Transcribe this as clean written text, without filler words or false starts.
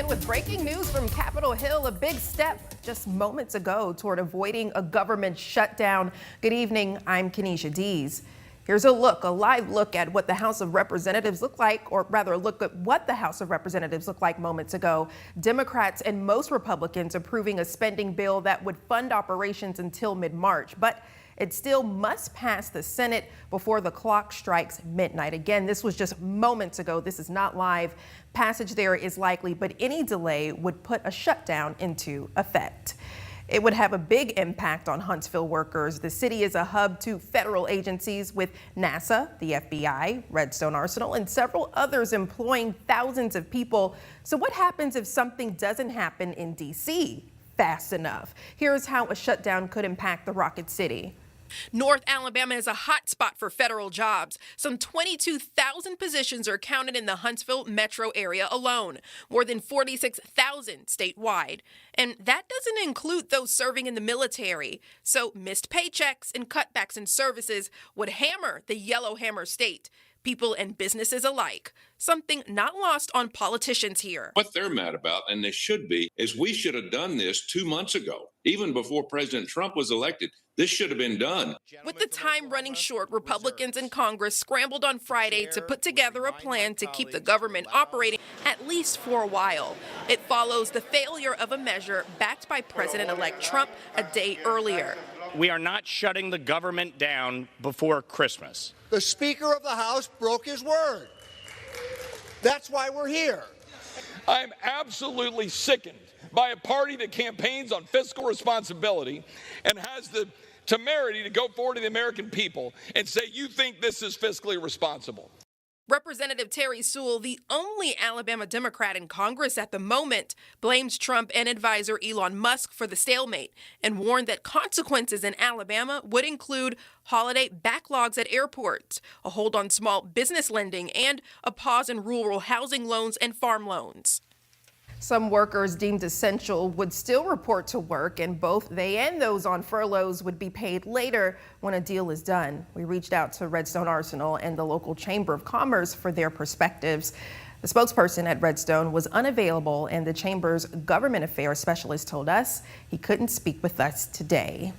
begin with breaking news from Capitol Hill, a big step just moments ago toward avoiding a government shutdown. Good evening, I'm Kenesha Dees. Here's a live look at what the House of Representatives looked like, or rather look at what the House of Representatives looked like moments ago. Democrats and most Republicans approving a spending bill that would fund operations until mid-March, but it still must pass the Senate before the clock strikes midnight. Again, this was just moments ago. This is not live. Passage there is likely, but any delay would put a shutdown into effect. It would have a big impact on Huntsville workers. The city is a hub to federal agencies with NASA, the FBI, Redstone Arsenal, and several others employing thousands of people. So what happens if something doesn't happen in D.C. fast enough? Here's how a shutdown could impact the Rocket City. North Alabama is a hot spot for federal jobs. Some 22,000 positions are counted in the Huntsville metro area alone, more than 46,000 statewide. And that doesn't include those serving in the military. So missed paychecks and cutbacks in services would hammer the Yellowhammer state, people and businesses alike. Something not lost on politicians here. What they're mad about, and they should be, is we should have done this 2 months ago, even before President Trump was elected. This should have been done. With the time running short, Republicans in Congress scrambled on Friday to put together a plan to keep the government operating at least for a while. It follows the failure of a measure backed by President-elect Trump a day earlier. We are not shutting the government down before Christmas. The Speaker of the House broke his word. That's why we're here. I'm absolutely sickened by a party that campaigns on fiscal responsibility and has the temerity to go forward to the American people and say, you think this is fiscally responsible. Representative Terry Sewell, the only Alabama Democrat in Congress at the moment, blames Trump and advisor Elon Musk for the stalemate and warned that consequences in Alabama would include holiday backlogs at airports, a hold on small business lending, and a pause in rural housing loans and farm loans. Some workers deemed essential would still report to work, and both they and those on furloughs would be paid later when a deal is done. We reached out to Redstone Arsenal and the local Chamber of Commerce for their perspectives. The spokesperson at Redstone was unavailable, and the Chamber's government affairs specialist told us he couldn't speak with us today.